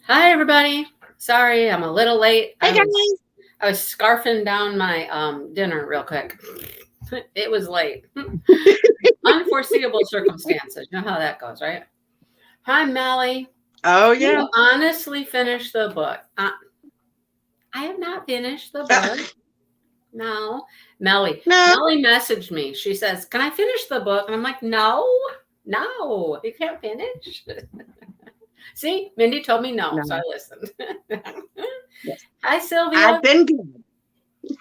Hi, everybody. Sorry, I'm a little late. Hey guys. I was scarfing down my dinner real quick. It was late. Unforeseeable circumstances. You know how that goes, right? Hi, Melly. Oh You yeah. honestly finished the book. I have not finished the book. No. Melly. No. Melly messaged me. She says, "Can I finish the book?" And I'm like, no, you can't finish. See, Mindy told me no, so I No. listened. Yes. Hi, Sylvia. I've been good.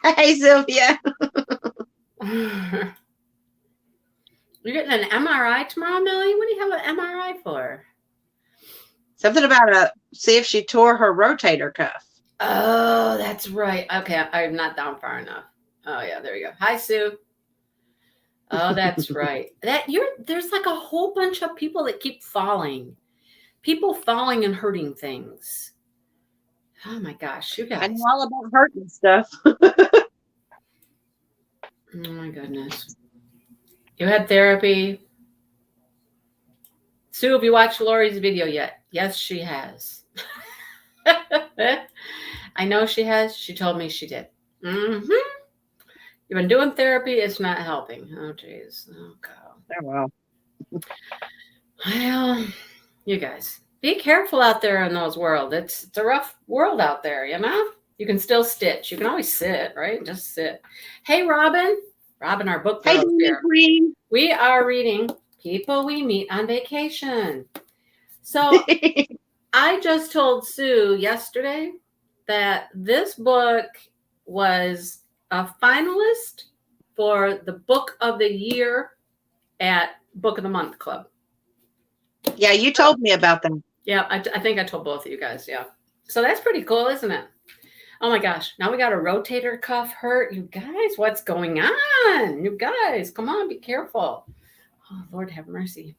Hey Sylvia. You're getting an MRI tomorrow, Millie? What do you have an MRI for? Something about see if she tore her rotator cuff. Oh, that's right. Okay, I'm not down far enough. Oh yeah, there you go. Hi, Sue. Oh, that's right. There's like a whole bunch of people that keep falling. People falling and hurting things. Oh my gosh, you I know guys. all about hurting stuff. Oh my goodness. You had therapy. Sue, have you watched Lori's video yet? Yes, she has. I know she has. She told me she did. Mm-hmm. You've been doing therapy. It's not helping. Oh, jeez. Oh, God. Oh well. Well, you guys, be careful out there in those world. It's a rough world out there, you know? You can still stitch. You can always sit, right? Just sit. Hey, Robin. Robin, our book Hey girl Danny here. Queen. We are reading People We Meet on Vacation. So I just told Sue yesterday that this book was a finalist for the Book of the Year at Book of the Month Club. Yeah, you told me about them. Yeah, I think I told both of you guys. Yeah. So that's pretty cool, isn't it? Oh my gosh. Now we got a rotator cuff hurt. You guys, what's going on? You guys, come on, be careful. Oh, Lord have mercy.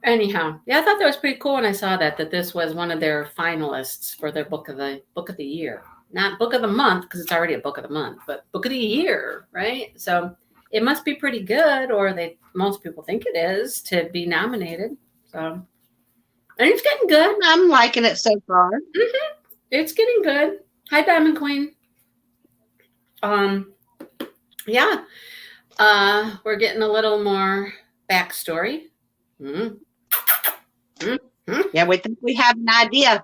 Anyhow, yeah, I thought that was pretty cool when I saw that this was one of their finalists for their book of the year. Not book of the month because it's already a book of the month, but book of the year, right? So it must be pretty good, or most people think it is to be nominated. So and it's getting good. I'm liking it so far. Mm-hmm. It's getting good. Hi, Diamond Queen. Um, yeah. We're getting a little more backstory. Mm-hmm. Mm-hmm. Yeah, we think we have an idea.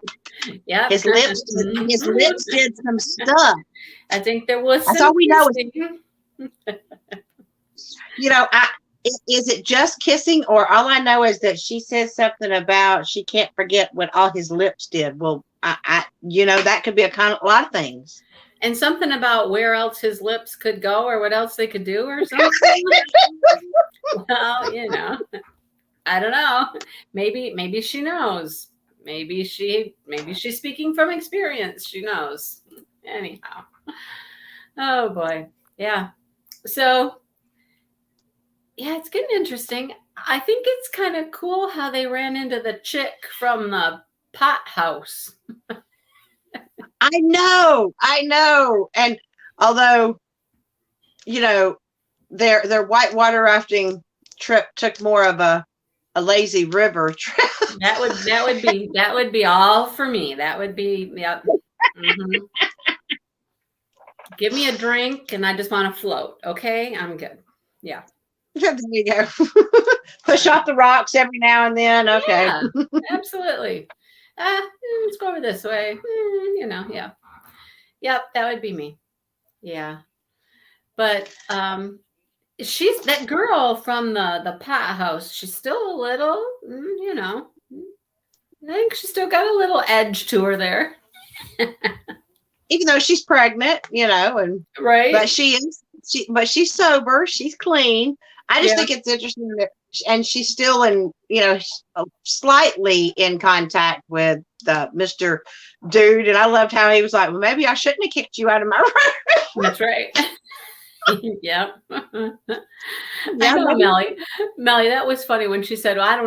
Yeah. His lips did some stuff. I think there was That's some all we know kissing. you know, is it just kissing, or all I know is that she says something about she can't forget what all his lips did. Well, that could be a lot of things. And something about where else his lips could go or what else they could do or something. Well, I don't know. Maybe she knows. Maybe she's speaking from experience. She knows. Anyhow. Oh boy. Yeah. So yeah, it's getting interesting. I think it's kind of cool how they ran into the chick from the pot house. I know. And although, their whitewater rafting trip took more of a lazy river trip. That would be all for me. That would be yep. Mm-hmm. Give me a drink and I just want to float. Okay, I'm good. Yeah. There you go. Push off the rocks every now and then. Okay. Yeah, absolutely. Let's go over this way. Yeah. Yep, that would be me. Yeah. But she's that girl from the pot house. She's still a little, I think she's still got a little edge to her there. Even though she's pregnant, and Right. but but she's sober, she's clean. I just think it's interesting that, and she's still slightly in contact with Mr. Dude, and I loved how he was like, well, maybe I shouldn't have kicked you out of my room. That's right. Yep. I know, Melly. Melly, that was funny when she said, well, I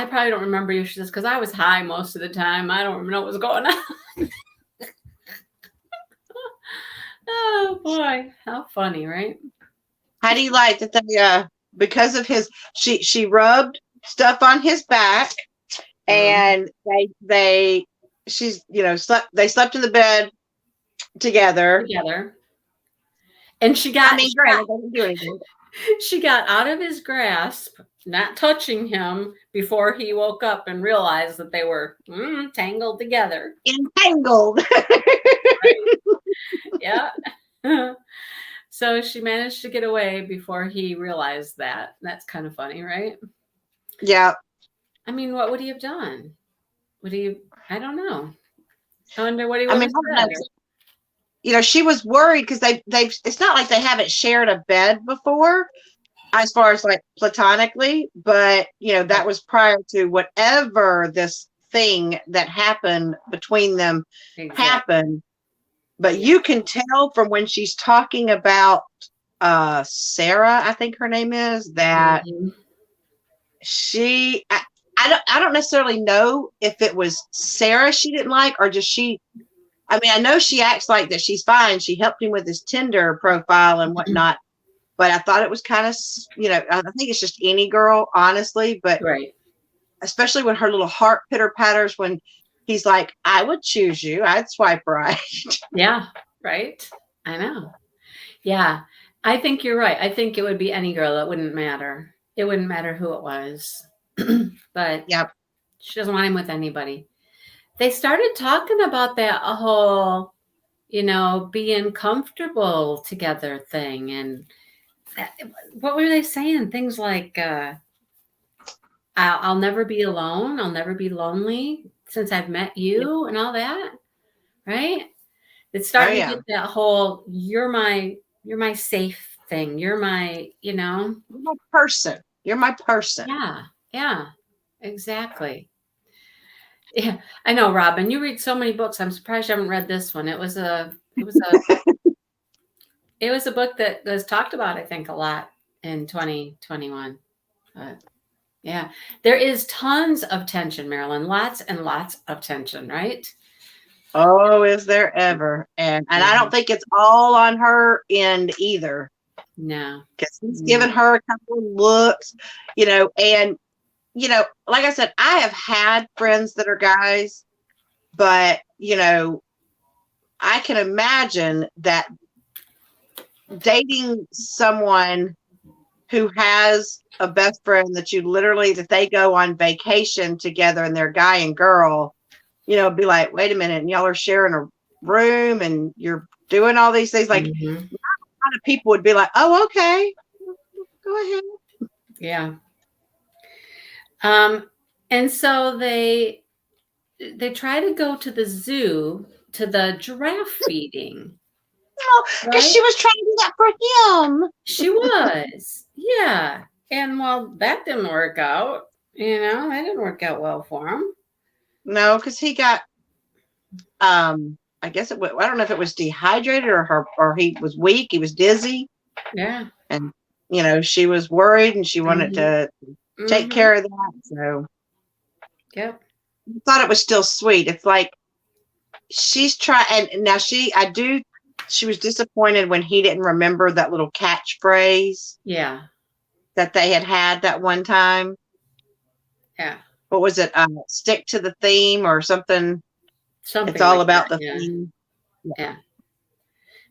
probably don't remember you. She says, because I was high most of the time. I don't even know what was going on. Oh boy, how funny, right? How do you like that they because of she rubbed stuff on his back, and she's, they slept in the bed together. Together. And she I got mean, granted, they didn't do anything. she got out of his grasp, not touching him before he woke up and realized that they were tangled together. Entangled. Right? Yeah. So she managed to get away before he realized that. That's kind of funny, right? Yeah. I mean, what would he have done? Would he? I don't know. I wonder what he I would mean, have I don't said. know. She was worried because they've, it's not like they haven't shared a bed before, as far as like platonically, but that was prior to whatever this thing that happened between them Exactly. happened. But you can tell from when she's talking about Sarah, I think her name is, that I don't necessarily know if it was Sarah she didn't like, or just I mean, I know she acts like that she's fine. She helped him with his Tinder profile and whatnot, but I thought it was kind of, I think it's just any girl, honestly, but Right. especially when her little heart pitter patters when he's like, I would choose you. I'd swipe right. Yeah. Right. I know. Yeah. I think you're right. I think it would be any girl. It wouldn't matter. It wouldn't matter who it was. But Yep. she doesn't want him with anybody. They started talking about that whole, being comfortable together thing. And what were they saying? Things like, I'll never be alone. I'll never be lonely since I've met you and all that. Right. It's Oh, starting to yeah. get that whole, you're my safe thing. You're my, You're my person. You're my person. Yeah. Yeah. Exactly. Yeah. I know, Robin, you read so many books. I'm surprised you haven't read this one. It was a book that was talked about, I think, a lot in 2021. But yeah, there is tons of tension, Marilyn. Lots and lots of tension, right? Oh, is there ever? And I don't think it's all on her end either. No. Because he's given her a couple of looks, and like I said, I have had friends that are guys, but I can imagine that dating someone who has a best friend that they go on vacation together and they're guy and girl, be like, wait a minute, and y'all are sharing a room and you're doing all these things. Like, a lot of people would be like, oh, okay, go ahead. Yeah. And so they try to go to the zoo to the giraffe feeding. No, because she was trying to do that for him. She was. Yeah. And well, that didn't work out. That didn't work out well for him. No, because he got I guess I don't know if it was dehydrated or he was weak, he was dizzy. Yeah. And she was worried and she wanted to take care of that. So yep. I thought it was still sweet. It's like she's trying, and now she was disappointed when he didn't remember that little catchphrase. Yeah. That they had that one time. Yeah. What was it? Stick to the theme or something. Something. It's all like about that. the theme. Yeah.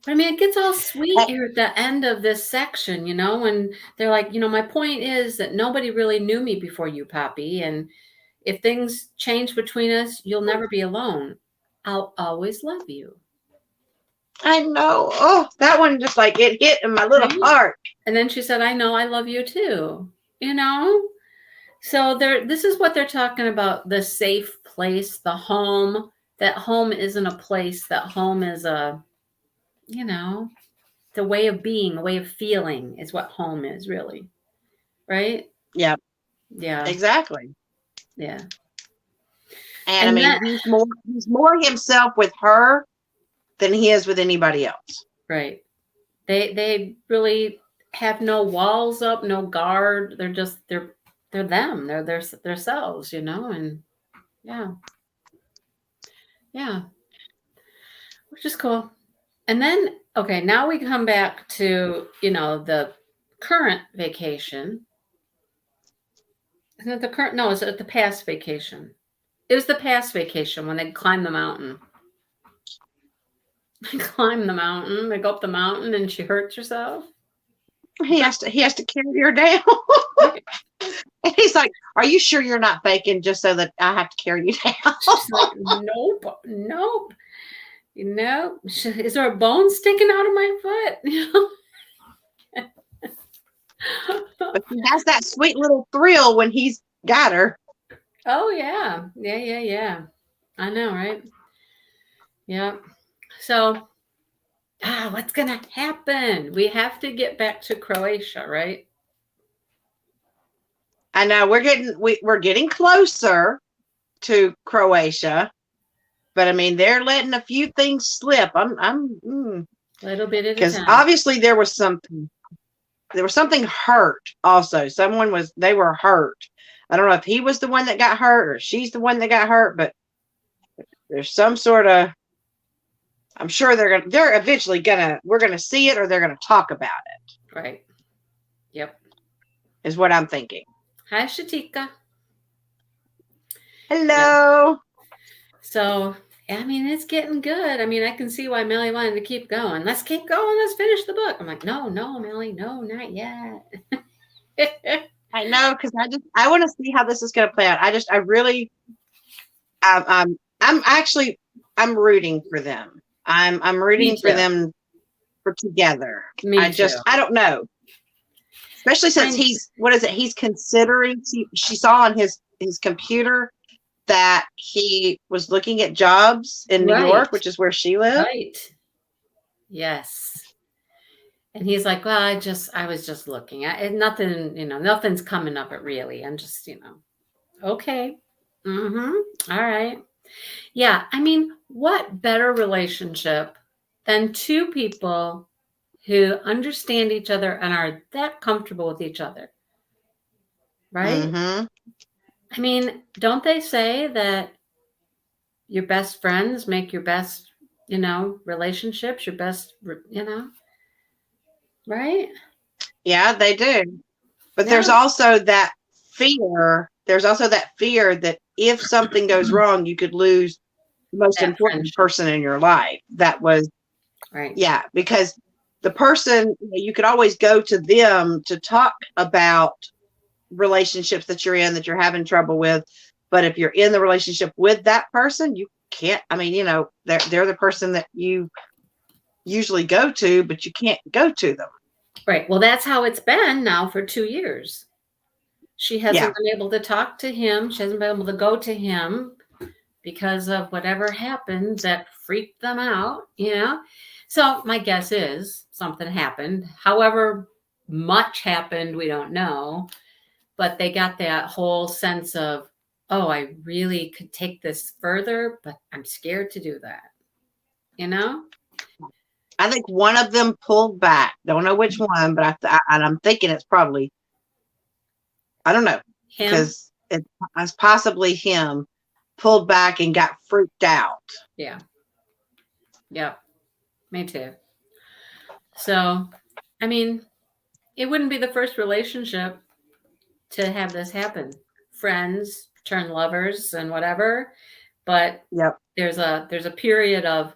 But I mean, it gets all sweet here at the end of this section, when they're like, my point is that nobody really knew me before you, Poppy. And if things change between us, you'll never be alone. I'll always love you. I know. Oh, that one just like it hit in my little heart. And then she said, I know I love you too. So this is what they're talking about, the safe place, the home. That home isn't a place. That home is a, the way of being, a way of feeling is what home is really. Right? Yeah. Yeah. Exactly. Yeah. And I mean, he's more himself with her than he is with anybody else. Right. They really have no walls up, no guard. They're just they're them. They're themselves, and yeah. Yeah. Which is cool. And then okay, now we come back to, the current vacation. Isn't it the current? No, it's the past vacation. It was the past vacation when they climbed the mountain. They climb the mountain. They go up the mountain, and she hurts herself. He has to carry her down. And he's like, "Are you sure you're not faking just so that I have to carry you down?" She's like, nope, nope, nope. Is there a bone sticking out of my foot? But he has that sweet little thrill when he's got her. Oh yeah, yeah. I know, right? Yeah. So, what's gonna happen? We have to get back to Croatia, right? I know we're getting closer to Croatia, but I mean they're letting a few things slip. Little bit at a Because time. obviously there was something hurt. Also, they were hurt. I don't know if he was the one that got hurt or she's the one that got hurt, but there's some sort of. I'm sure they're eventually we're gonna see it or they're gonna talk about it. Right. Yep. Is what I'm thinking. Hi, Shatika. Hello. Yeah. So, I mean, it's getting good. I mean, I can see why Millie wanted to keep going. Let's keep going. Let's finish the book. I'm like, no, Millie, no, not yet. I know, because I want to see how this is going to play out. I really, I'm rooting for them. I'm rooting for them for together. I don't know. Especially since he's considering, she saw on his computer that he was looking at jobs in New York, which is where she lives. Right. Yes. And he's like, well, I was just looking at it. Nothing, nothing's coming up at really. I'm just, okay. Mm-hmm. All right. Yeah. I mean, what better relationship than two people who understand each other and are that comfortable with each other? Right? Mm-hmm. I mean, don't they say that your best friends make your best, relationships, your best, right? Yeah, they do. But there's also that fear. There's also that fear that if something goes wrong, you could lose the most important person in your life. That was right. Yeah, because the person, you could always go to them to talk about relationships that you're in, that you're having trouble with. But if you're in the relationship with that person, you can't. I mean, they're the person that you usually go to, but you can't go to them. Right. Well, that's how it's been now for 2 years. She hasn't been able to talk to him. She hasn't been able to go to him because of whatever happened that freaked them out, So my guess is something happened. However much happened, we don't know. But they got that whole sense of, oh, I really could take this further, but I'm scared to do that. I think one of them pulled back. Don't know which one, but I'm thinking it's probably, I don't know, because it's possibly him pulled back and got freaked out. Yeah. Yep. Me too. So, I mean, it wouldn't be the first relationship to have this happen. Friends turn lovers and whatever, but there's a period of,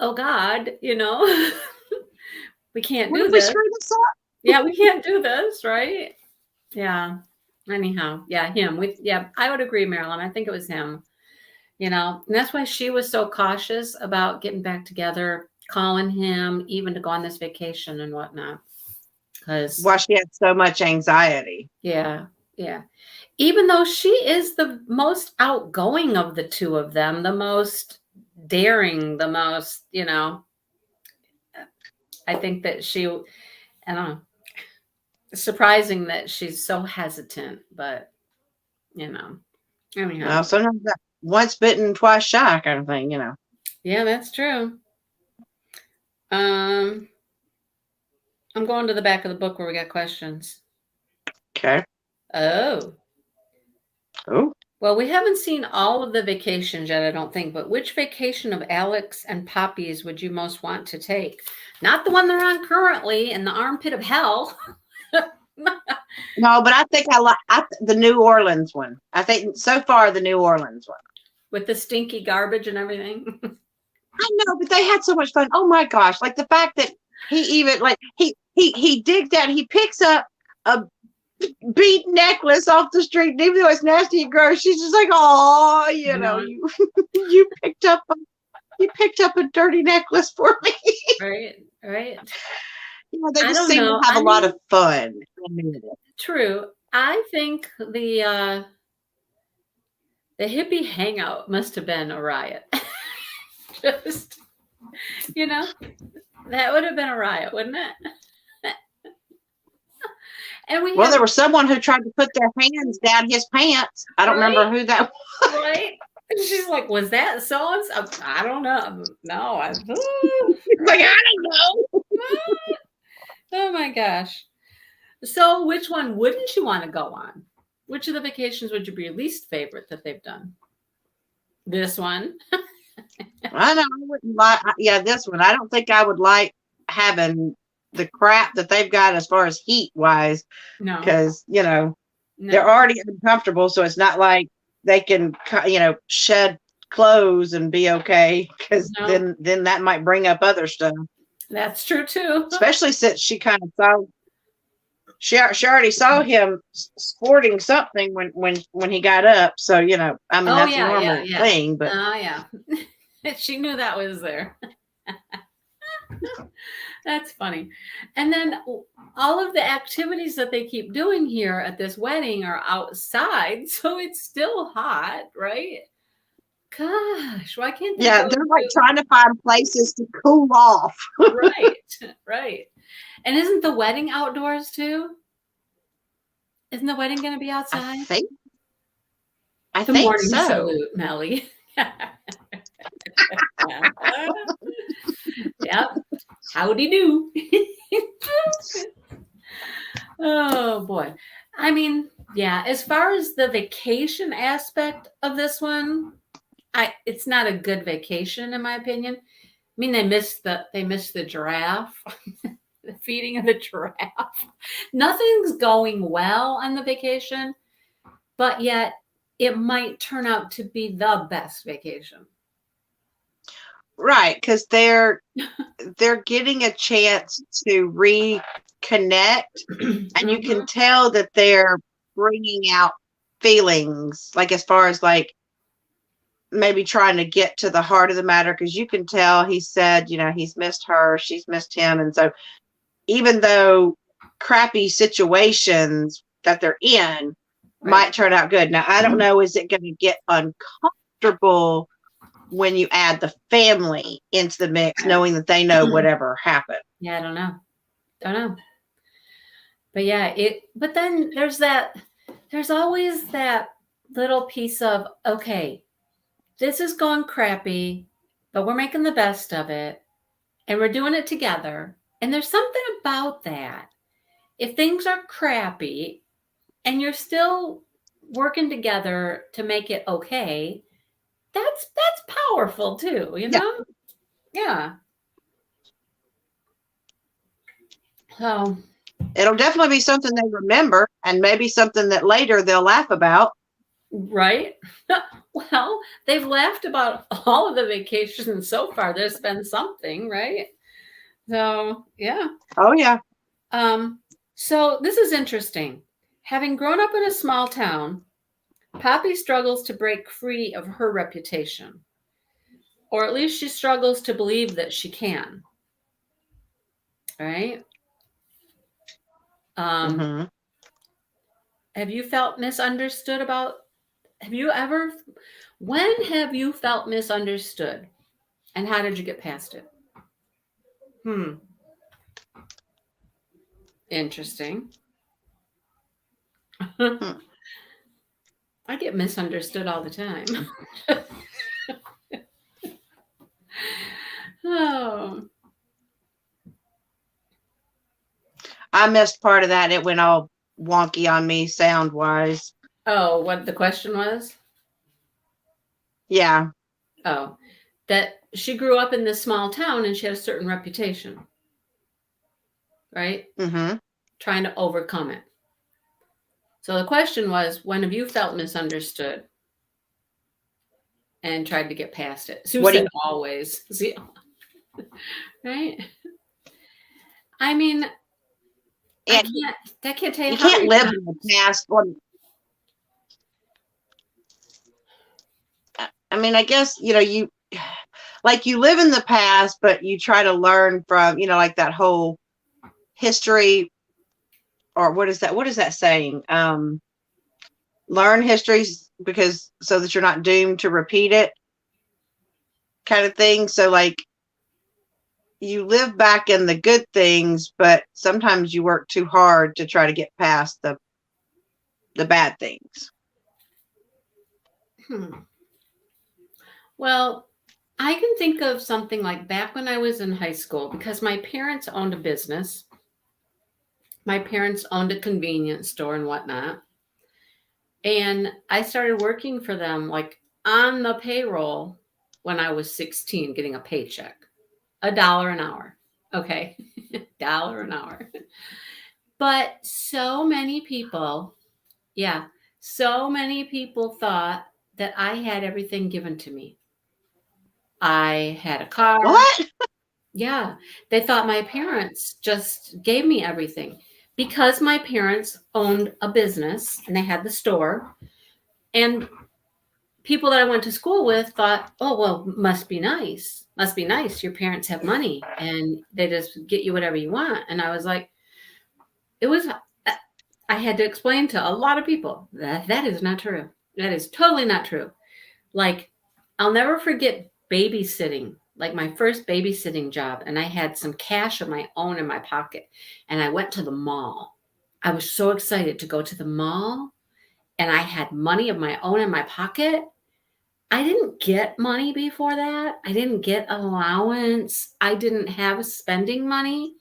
oh God, we can't do this. Screw this up? Yeah, we can't do this, right? Yeah. Anyhow, yeah, him. I would agree, Marilyn. I think it was him. And that's why she was so cautious about getting back together, calling him, even to go on this vacation and whatnot. Because she had so much anxiety. Yeah. Even though she is the most outgoing of the two of them, the most daring, the most, I think that I don't know, surprising that she's so hesitant, but, anyhow. Well, sometimes that once bitten, twice shy kind of thing, Yeah, that's true. I'm going to the back of the book where we got questions. Okay. Oh. Well, we haven't seen all of the vacations yet, I don't think, but which vacation of Alex and Poppy's would you most want to take? Not the one they're on currently in the armpit of hell. No, but I think I like the New Orleans one. I think so far the New Orleans one. With the stinky garbage and everything. I know, but they had so much fun. Oh my gosh! Like the fact that he even like he digs out, he picks up a bead necklace off the street, and even though it's nasty and gross, she's just like, "Oh, you know, you you picked up a dirty necklace for me." Right, right. You know, they I just don't seem to know. have I a lot mean, of fun. true. I think the hippie hangout must have been a riot. Just, you know, that would have been a riot, wouldn't it? And we Well, have, there was someone who tried to put their hands down his pants. I don't remember right, who that was. right. And she's like, "Was that so and so?" I don't know. No, Like, I don't know. oh my gosh. So, which one wouldn't you want to go on? Which of the vacations would you be your least favorite that they've done? This one? I know. I wouldn't like. Yeah, this one. I don't think I would like having the crap that they've got as far as heat wise, No, because they're no. already uncomfortable. So it's not like they can, shed clothes and be okay. Because No. then that might bring up other stuff. That's true too. Especially since she kind of saw. She already saw him sporting something when he got up. So I mean Oh that's a yeah, normal yeah. thing. But Oh yeah. She knew that was there. That's funny. And then all of the activities that they keep doing here at this wedding are outside, so it's still hot, right? Gosh, why can't they yeah, go they're like to trying to find places to cool off. right, right. And isn't the wedding outdoors too? Isn't the wedding going to be I outside? think I The think morning so. salute, Melly. Yep. Howdy do. Oh boy. I mean, yeah, as far as the vacation aspect of this one, it's not a good vacation in my opinion. I mean, they missed the giraffe, the feeding of the giraffe. Nothing's going well on the vacation, but yet it might turn out to be the best vacation. Right, because they're getting a chance to reconnect, and you can Mhm. tell that they're bringing out feelings, like as far as like maybe trying to get to the heart of the matter. Because you can tell he said, he's missed her, she's missed him, and so even though crappy situations that they're in Right. might turn out good. Now, I don't know, is it going to get uncomfortable when you add the family into the mix, knowing that they know whatever happened? Yeah, I don't know. Don't know. But yeah, but then there's always that little piece of, okay, this is going crappy, but we're making the best of it and we're doing it together. And there's something about that. If things are crappy and you're still working together to make it okay, that's powerful too, you Yeah. know? Yeah. So, It'll definitely be something they remember, and maybe something that later they'll laugh about. right? Well, they've laughed about all of the vacations so far. There's been something, right? So, yeah. Oh, yeah. So this is interesting. Having grown up in a small town, Poppy struggles to break free of her reputation, or at least she struggles to believe that she can. Right? Mm-hmm. Have you felt misunderstood about? Have you ever? When have you felt misunderstood, and how did you get past it? Interesting. Hmm. I get misunderstood all the time. Oh. I missed part of that. It went all wonky on me sound wise. Oh, what the question was? Yeah. Oh, that she grew up in this small town and she had a certain reputation, right? Mm-hmm. Trying to overcome it. So the question was, when have you felt misunderstood and tried to get past it? Sue What do said you always. See, right? I mean, and I can't tell you you how can't many live in the times. past. Well, I mean, I guess, you like you live in the past, but you try to learn from, like that whole history, or what is that saying? Learn histories because so that you're not doomed to repeat it, kind of thing. So like you live back in the good things, but sometimes you work too hard to try to get past the bad things. Hmm. Well, I can think of something like back when I was in high school, because my parents owned a business. My parents owned a convenience store and whatnot. And I started working for them like on the payroll when I was 16, getting a paycheck, $1 an hour. Okay. $1 an hour. But so many people, yeah, so many people thought that I had everything given to me. I had a car. What? Yeah, they thought my parents just gave me everything because my parents owned a business and they had the store. And people that I went to school with thought, oh, well, must be nice. Must be nice. Your parents have money and they just get you whatever you want. And I was like, it was, I had to explain to a lot of people that that is not true. That is totally not true. Like, I'll never forget babysitting, like my first babysitting job. And I had some cash of my own in my pocket. And I went to the mall. I was so excited to go to the mall. And I had money of my own in my pocket. I didn't get money before that. I didn't get allowance. I didn't have spending money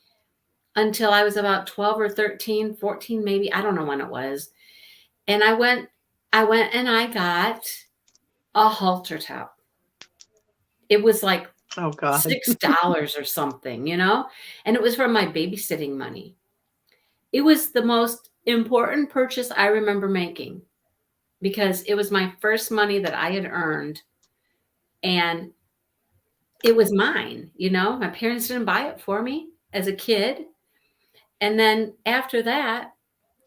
until I was about 12 or 13, 14 maybe. I don't know when it was. And I went and I got a halter top. It was like Oh God. $6 or something, and it was from my babysitting money. It was the most important purchase I remember making because it was my first money that I had earned and it was mine. My parents didn't buy it for me as a kid. And then after that,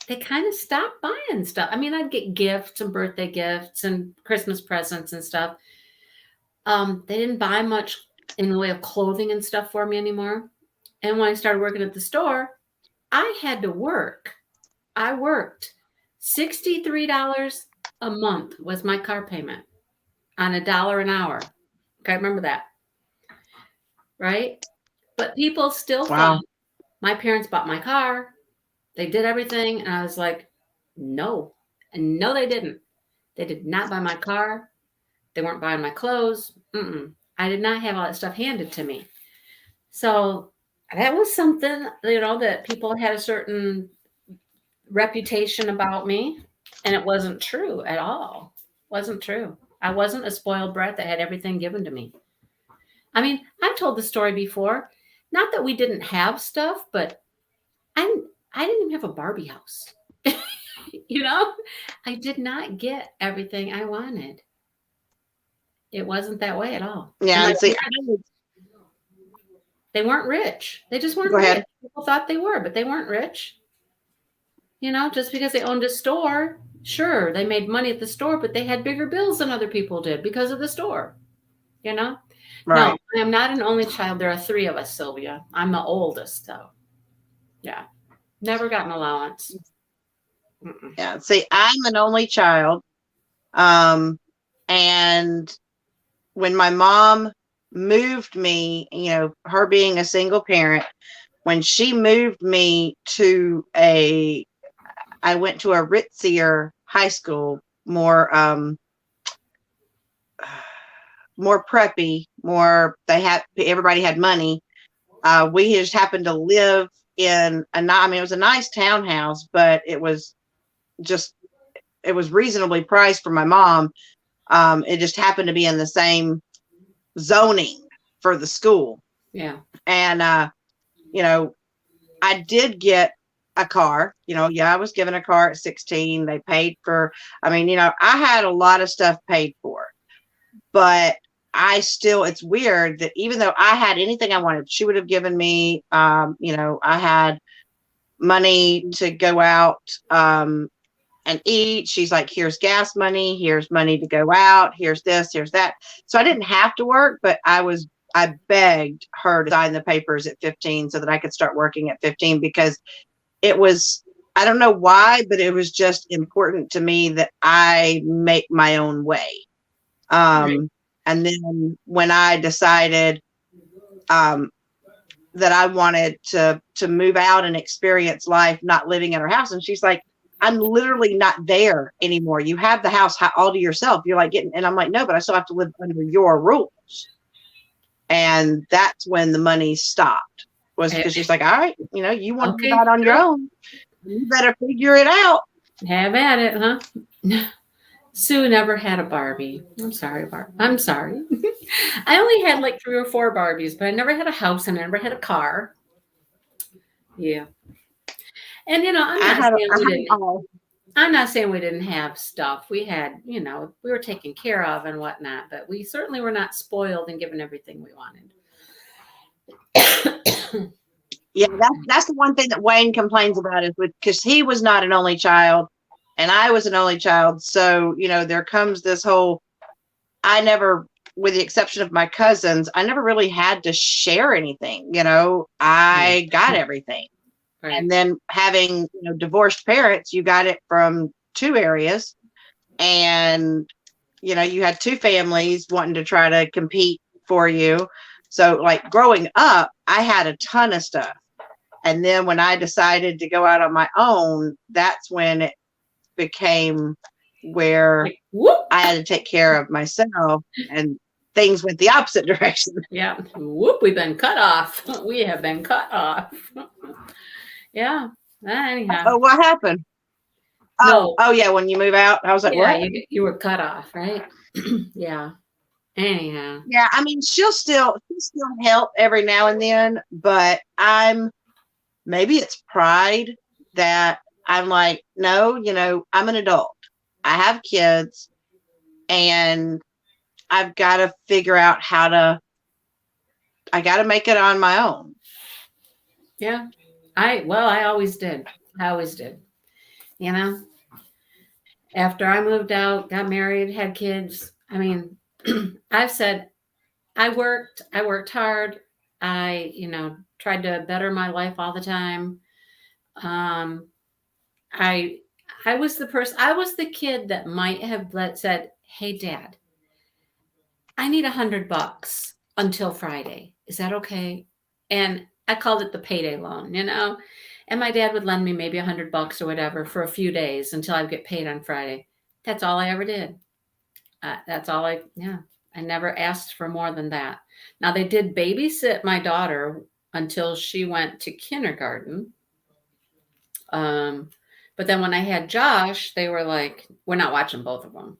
they kind of stopped buying stuff. I mean, I'd get gifts and birthday gifts and Christmas presents and stuff. They didn't buy much in the way of clothing and stuff for me anymore. And when I started working at the store, I had to work. I worked $63 a month was my car payment on $1 an hour. Okay, I remember that, right? But people still thought Wow. my parents bought my car. They did everything. And I was like, no. And no, they didn't. They did not buy my car. They weren't buying my clothes. I did not have all that stuff handed to me. So that was something, that people had a certain reputation about me. And it wasn't true at all. Wasn't true. I wasn't a spoiled brat that had everything given to me. I mean, I've told the story before. Not that we didn't have stuff, but I didn't even have a Barbie house. I did not get everything I wanted. It wasn't that way at all. And Yeah, my and see, parents, they weren't rich. They just weren't go rich. ahead. People thought they were, but they weren't rich. Just because they owned a store, sure, they made money at the store, but they had bigger bills than other people did because of the store. No, Right. I am not an only child. There are 3 of us, Sylvia. I'm the oldest, though. Yeah. Never got an allowance. Mm-mm. Yeah. See, I'm an only child. And when my mom moved me, her being a single parent, when she moved me to I went to a ritzier high school, more preppy, everybody had money. We just happened to live in it was a nice townhouse, but it was reasonably priced for my mom. It just happened to be in the same zoning for the school. Yeah. And, I did get a car. Yeah, I was given a car at 16. They paid for, I mean, I had a lot of stuff paid for, but it's weird that even though I had anything I wanted, she would have given me, I had money to go out and eat. She's like, here's gas money, here's money to go out, here's this, here's that. So I didn't have to work, but I begged her to sign the papers at 15 so that I could start working at 15 because it was, I don't know why, but it was just important to me that I make my own way. Right. And then when I decided that I wanted to move out and experience life, not living in her house, and she's like, I'm literally not there anymore. You have the house all to yourself. You're like and I'm like, no, but I still have to live under your rules. And that's when the money stopped, was because she's like, all right, you want to move Okay, out on your own. You better figure it out. have at it, huh? Sue never had a Barbie. I'm sorry, Barb. I'm sorry. I only had like 3 or 4 Barbies, but I never had a house and I never had a car. Yeah. And I'm I not had, saying I we had didn't all. I'm not saying we didn't have stuff. We had, we were taken care of and whatnot, but we certainly were not spoiled and given everything we wanted. Yeah, that's the one thing that Wayne complains about is because he was not an only child and I was an only child. So, there comes this whole, I never, with the exception of my cousins, I never really had to share anything. I got everything. Right. And then having, divorced parents, you got it from 2 areas. And, you had 2 families wanting to try to compete for you. So, like, growing up, I had a ton of stuff. And then when I decided to go out on my own, that's when it became where Like, whoop. I had to take care of myself and things went the opposite direction. Yeah. Whoop. We've been cut off. We have been cut off. Yeah. Anyhow. Oh, what happened? No. Oh yeah, when you move out, I was like, Yeah, what? you were cut off, right? Yeah. Anyhow. Yeah, I mean, she'll still help every now and then, but maybe it's pride that I'm like, no, I'm an adult. I have kids and I've got to figure out I got to make it on my own. Yeah. I always did. I always did. After I moved out, got married, had kids, I mean, I've said I worked hard. I, tried to better my life all the time. Um, I, I was I was the kid that might have said, "Hey, Dad, I need $100 until Friday. Is that okay?" And I called it the payday loan. And my dad would lend me maybe $100 or whatever for a few days until I would get paid on Friday. That's all I ever did. Yeah. I never asked for more than that. Now, they did babysit my daughter until she went to kindergarten. But then when I had Josh, they were like, we're not watching both of them.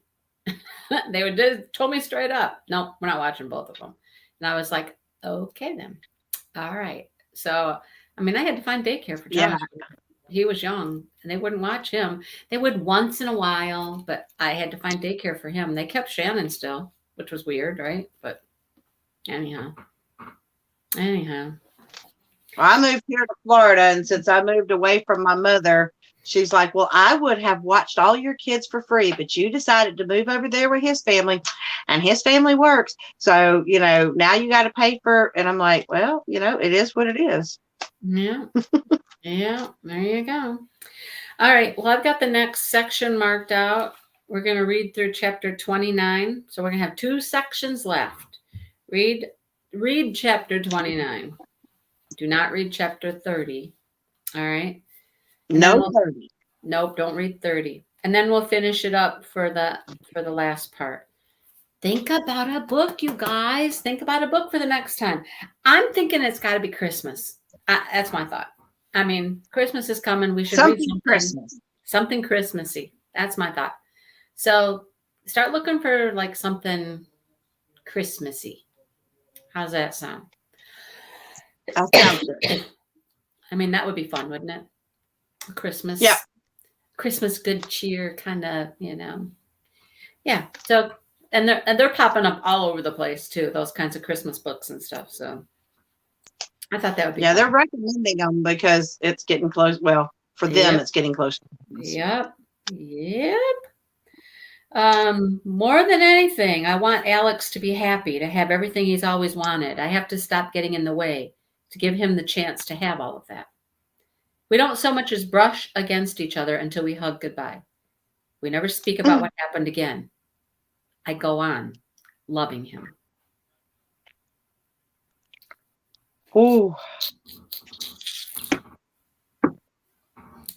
Told me straight up, no, we're not watching both of them. And I was like, okay, then. All right. So, I mean, I had to find daycare for Josh. Yeah. He was young and they wouldn't watch him. They would once in a while, but I had to find daycare for him. They kept Shannon still, which was weird, right? But anyhow. Well, I moved here to Florida, and since I moved away from my mother, she's like, well, I would have watched all your kids for free, but you decided to move over there with his family, and his family works. So, now you got to pay for, and I'm like, well, it is what it is. Yeah. Yeah. There you go. All right. Well, I've got the next section marked out. We're going to read through chapter 29. So we're going to have 2 sections left. Read chapter 29. Do not read chapter 30. All right. No 30. Nope, don't read 30. And then we'll finish it up for the last part. Think about a book, you guys. Think about a book for the next time. I'm thinking it's got to be Christmas. That's my thought. I mean, Christmas is coming. We should read something Christmas. Something Christmassy. That's my thought. So start looking for like something Christmassy. How's that sound? That sounds good. I mean, that would be fun, wouldn't it? Christmas. Yeah. Christmas good cheer kind of, Yeah. So and they're popping up all over the place too, those kinds of Christmas books and stuff. So I thought that would be Yeah, they're fun. recommending them because it's getting close. Well, for them, Yep. it's getting close. Yep. Yep. More than anything, I want Alex to be happy, to have everything he's always wanted. I have to stop getting in the way to give him the chance to have all of that. We don't so much as brush against each other until we hug goodbye. We never speak about what happened again. I go on loving him. Ooh,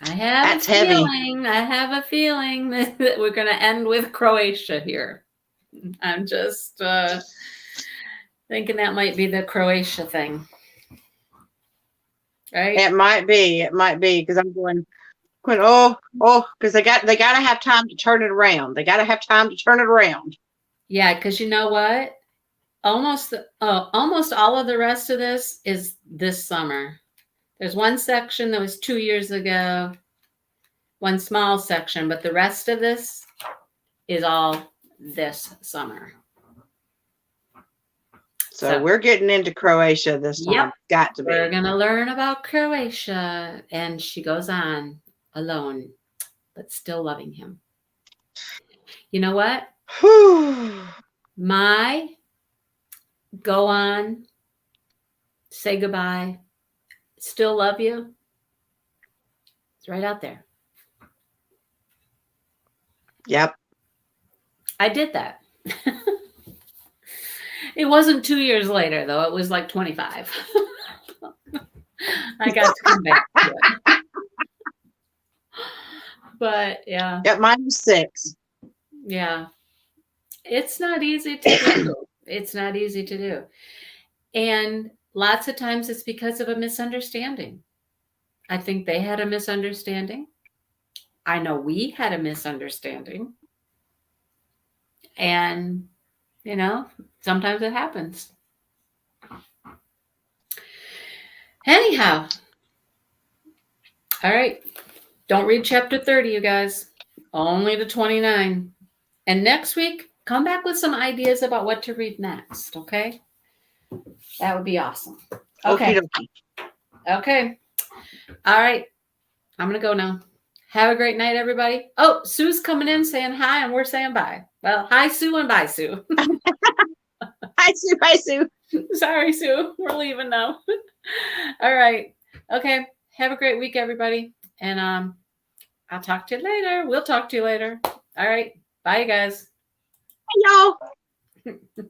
I have that's heavy. I have a feeling that we're going to end with Croatia here. I'm just thinking that might be the Croatia thing. Right? It might be because I'm going, because they got to have time to turn it around. They got to have time to turn it around. Yeah, because you know what? Almost all of the rest of this is this summer. There's one section that was 2 years ago, one small section, but the rest of this is all this summer. So we're getting into Croatia this time. Yep. Got to be. We're going to learn about Croatia. And she goes on alone, but still loving him. You know what? My go on, say goodbye, still love you. It's right out there. Yep. I did that. It wasn't 2 years later, though. It was like 25. I got to come back to it. But yeah. Yep, mine was 6. Yeah. It's not easy to do. It's not easy to do. And lots of times it's because of a misunderstanding. I think they had a misunderstanding. I know we had a misunderstanding. And, sometimes it happens. Anyhow. All right. Don't read chapter 30, you guys. Only to 29. And next week, come back with some ideas about what to read next, okay? That would be awesome. Okay. Okay. All right. I'm going to go now. Have a great night, everybody. Oh, Sue's coming in saying hi, and we're saying bye. Well, hi, Sue, and bye, Sue. Hi, Sue. Bye, Sue. Sorry, Sue. We're leaving now. All right. Okay. Have a great week, everybody. And I'll talk to you later. We'll talk to you later. All right. Bye, you guys. Hey, y'all.